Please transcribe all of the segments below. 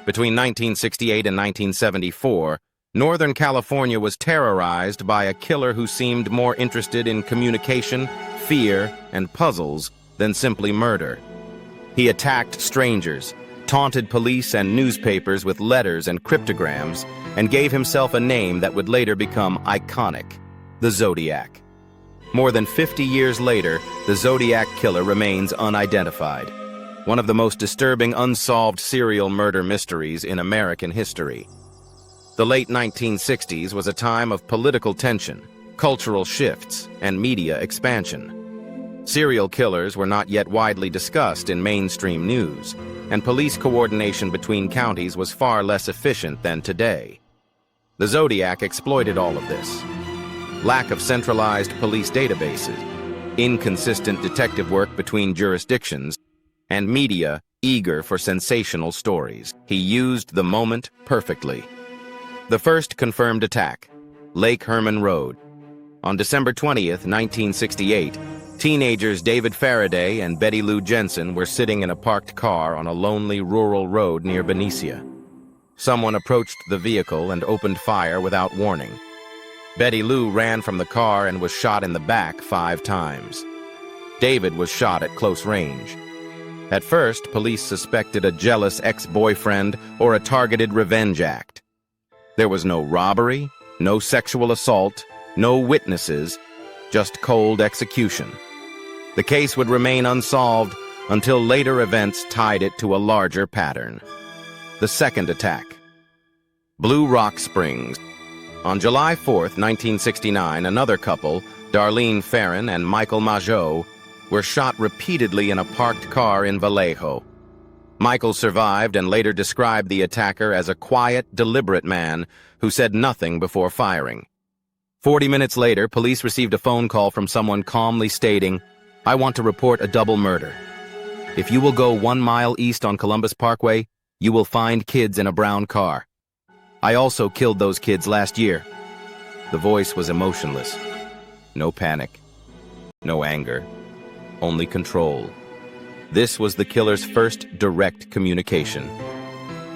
Between 1968 and 1974, Northern California was terrorized by a killer who seemed more interested in communication, fear, and puzzles than simply murder. He attacked strangers, taunted police and newspapers with letters and cryptograms, and gave himself a name that would later become iconic: the Zodiac. More than 50 years later, the Zodiac Killer remains unidentified, one of the most disturbing unsolved serial murder mysteries in American history. The late 1960s was a time of political tension, cultural shifts, and media expansion. Serial killers were not yet widely discussed in mainstream news, and police coordination between counties was far less efficient than today. The Zodiac exploited all of this. Lack of centralized police databases, inconsistent detective work between jurisdictions, and media eager for sensational stories. He used the moment perfectly. The first confirmed attack, Lake Herman Road. On December 20th, 1968, teenagers David Faraday and Betty Lou Jensen were sitting in a parked car on a lonely rural road near Benicia. Someone approached the vehicle and opened fire without warning. Betty Lou ran from the car and was shot in the back 5 times. David was shot at close range. At first, police suspected a jealous ex-boyfriend or a targeted revenge act. There was no robbery, no sexual assault, no witnesses, just cold execution. The case would remain unsolved until later events tied it to a larger pattern. The second attack. Blue Rock Springs. On July 4th, 1969, another couple, Darlene Farron and Michael Mageau, were shot repeatedly in a parked car in Vallejo. Michael survived and later described the attacker as a quiet, deliberate man who said nothing before firing. 40 minutes later, police received a phone call from someone calmly stating, "I want to report a double murder. If you will go 1 mile east on Columbus Parkway, you will find kids in a brown car. I also killed those kids last year." The voice was emotionless. No panic. No anger. Only control. This was the killer's first direct communication.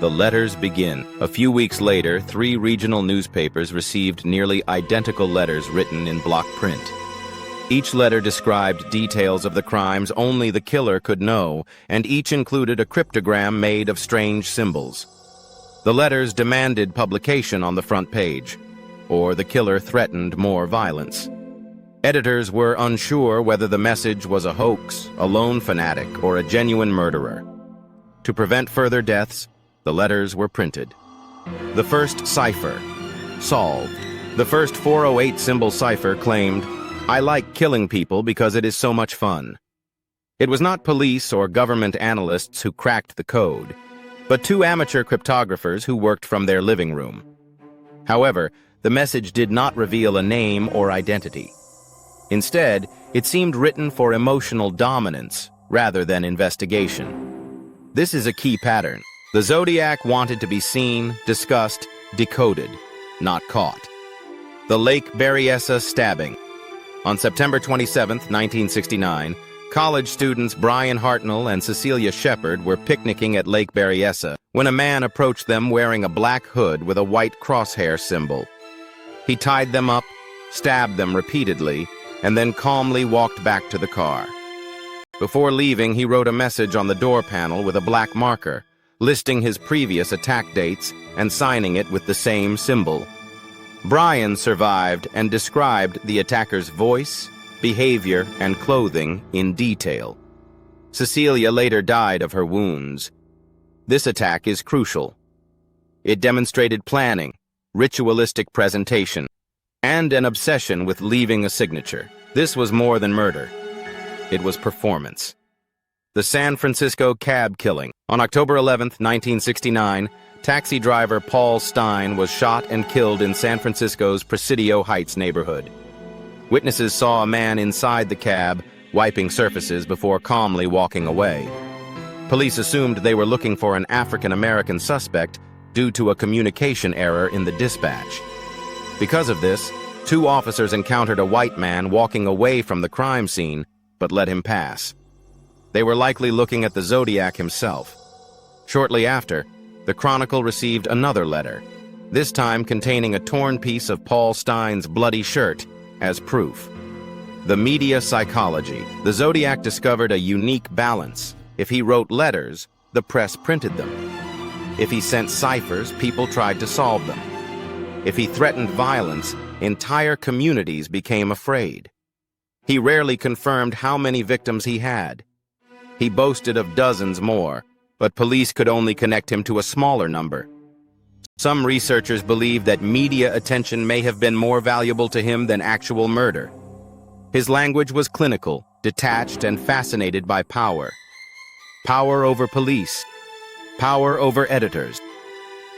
The letters begin. A few weeks later, 3 regional newspapers received nearly identical letters written in block print. Each letter described details of the crimes only the killer could know, and each included a cryptogram made of strange symbols. The letters demanded publication on the front page, or the killer threatened more violence. Editors were unsure whether the message was a hoax, a lone fanatic, or a genuine murderer. To prevent further deaths, the letters were printed. The first cipher, solved. The first 408 symbol cipher claimed, "I like killing people because it is so much fun." It was not police or government analysts who cracked the code, but 2 amateur cryptographers who worked from their living room. However, the message did not reveal a name or identity. Instead, it seemed written for emotional dominance rather than investigation. This is a key pattern. The Zodiac wanted to be seen, discussed, decoded, not caught. The Lake Berryessa stabbing. On September 27, 1969, college students Brian Hartnell and Cecilia Shepard were picnicking at Lake Berryessa when a man approached them wearing a black hood with a white crosshair symbol. He tied them up, stabbed them repeatedly, and then calmly walked back to the car. Before leaving, he wrote a message on the door panel with a black marker, listing his previous attack dates and signing it with the same symbol. Brian survived and described the attacker's voice, behavior, and clothing in detail. Cecilia later died of her wounds. This attack is crucial. It demonstrated planning, ritualistic presentation, and an obsession with leaving a signature. This was more than murder. It was performance. The San Francisco cab killing. On October 11, 1969, taxi driver Paul Stein was shot and killed in San Francisco's Presidio Heights neighborhood. Witnesses saw a man inside the cab, wiping surfaces before calmly walking away. Police assumed they were looking for an African-American suspect due to a communication error in the dispatch. Because of this, 2 officers encountered a white man walking away from the crime scene, but let him pass. They were likely looking at the Zodiac himself. Shortly after, the Chronicle received another letter, this time containing a torn piece of Paul Stein's bloody shirt as proof. The media psychology. The Zodiac discovered a unique balance. If he wrote letters, the press printed them. If he sent ciphers, people tried to solve them. If he threatened violence, entire communities became afraid. He rarely confirmed how many victims he had. He boasted of dozens more, but police could only connect him to a smaller number. Some researchers believe that media attention may have been more valuable to him than actual murder. His language was clinical, detached, and fascinated by power. Power over police. Power over editors.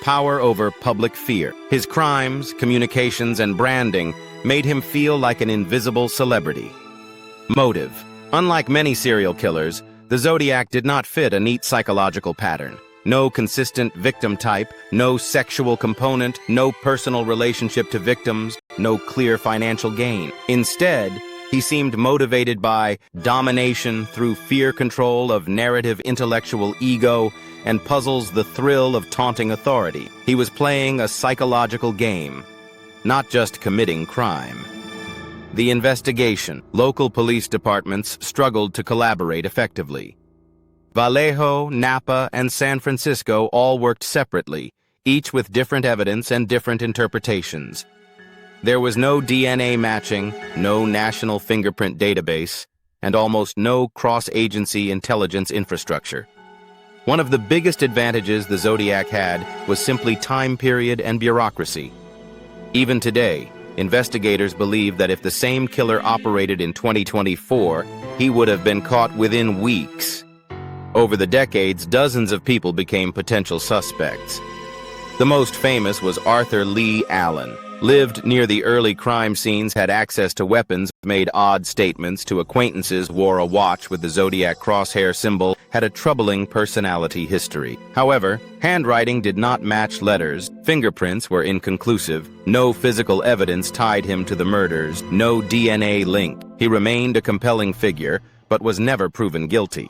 Power over public fear. His crimes, communications, and branding made him feel like an invisible celebrity. Motive. Unlike many serial killers, the Zodiac did not fit a neat psychological pattern. No consistent victim type, no sexual component, no personal relationship to victims, no clear financial gain. Instead, he seemed motivated by domination through fear control of narrative intellectual ego and puzzles the thrill of taunting authority. He was playing a psychological game, not just committing crime. The investigation. Local police departments struggled to collaborate effectively. Vallejo, Napa, and San Francisco all worked separately, each with different evidence and different interpretations. There was no DNA matching, no national fingerprint database, and almost no cross-agency intelligence infrastructure. One of the biggest advantages the Zodiac had was simply time period and bureaucracy. Even today, investigators believe that if the same killer operated in 2024, he would have been caught within weeks. Over the decades, dozens of people became potential suspects. The most famous was Arthur Lee Allen. Lived near the early crime scenes, had access to weapons, made odd statements to acquaintances, wore a watch with the Zodiac crosshair symbol, had a troubling personality history. However, handwriting did not match letters, fingerprints were inconclusive, no physical evidence tied him to the murders, no DNA link. He remained a compelling figure, but was never proven guilty.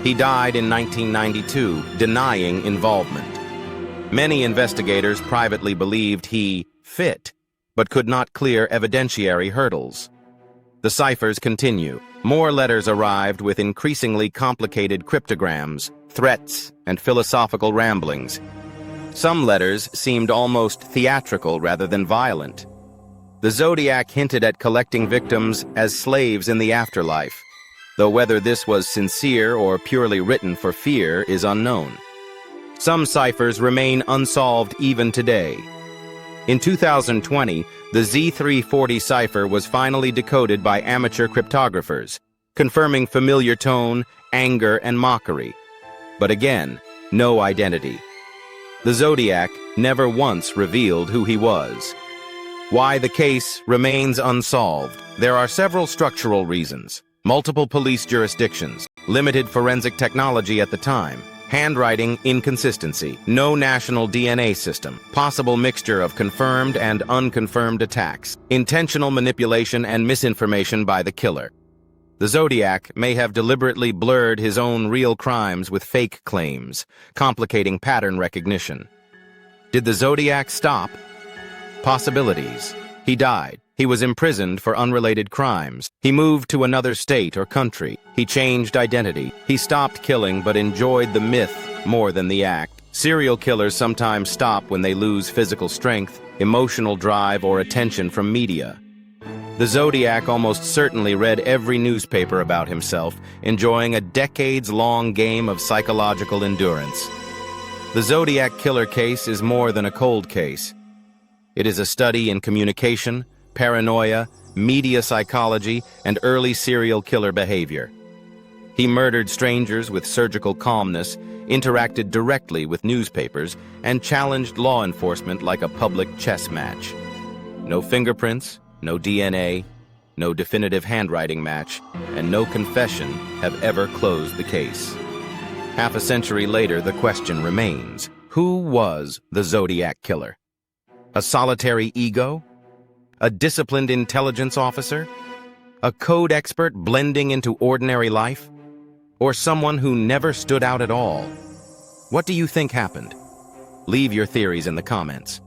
He died in 1992, denying involvement. Many investigators privately believed he fit, but could not clear evidentiary hurdles. The ciphers continue. More letters arrived with increasingly complicated cryptograms, threats, and philosophical ramblings. Some letters seemed almost theatrical rather than violent. The Zodiac hinted at collecting victims as slaves in the afterlife, though whether this was sincere or purely written for fear is unknown. Some ciphers remain unsolved even today. In 2020, the Z340 cipher was finally decoded by amateur cryptographers, confirming familiar tone, anger, and mockery. But again, no identity. The Zodiac never once revealed who he was. Why the case remains unsolved? There are several structural reasons. Multiple police jurisdictions, limited forensic technology at the time, handwriting inconsistency, no national DNA system, possible mixture of confirmed and unconfirmed attacks, intentional manipulation and misinformation by the killer. The Zodiac may have deliberately blurred his own real crimes with fake claims, complicating pattern recognition. Did the Zodiac stop? Possibilities. He died. He was imprisoned for unrelated crimes. He moved to another state or country. He changed identity. He stopped killing but enjoyed the myth more than the act. Serial killers sometimes stop when they lose physical strength, emotional drive, or attention from media. The Zodiac almost certainly read every newspaper about himself, enjoying a decades-long game of psychological endurance. The Zodiac Killer case is more than a cold case. It is a study in communication, paranoia, media psychology, and early serial killer behavior. He murdered strangers with surgical calmness, interacted directly with newspapers, and challenged law enforcement like a public chess match. No fingerprints, no DNA, no definitive handwriting match, and no confession have ever closed the case. Half a century later, the question remains: who was the Zodiac Killer? A solitary ego? A disciplined intelligence officer? A code expert blending into ordinary life? Or someone who never stood out at all? What do you think happened? Leave your theories in the comments.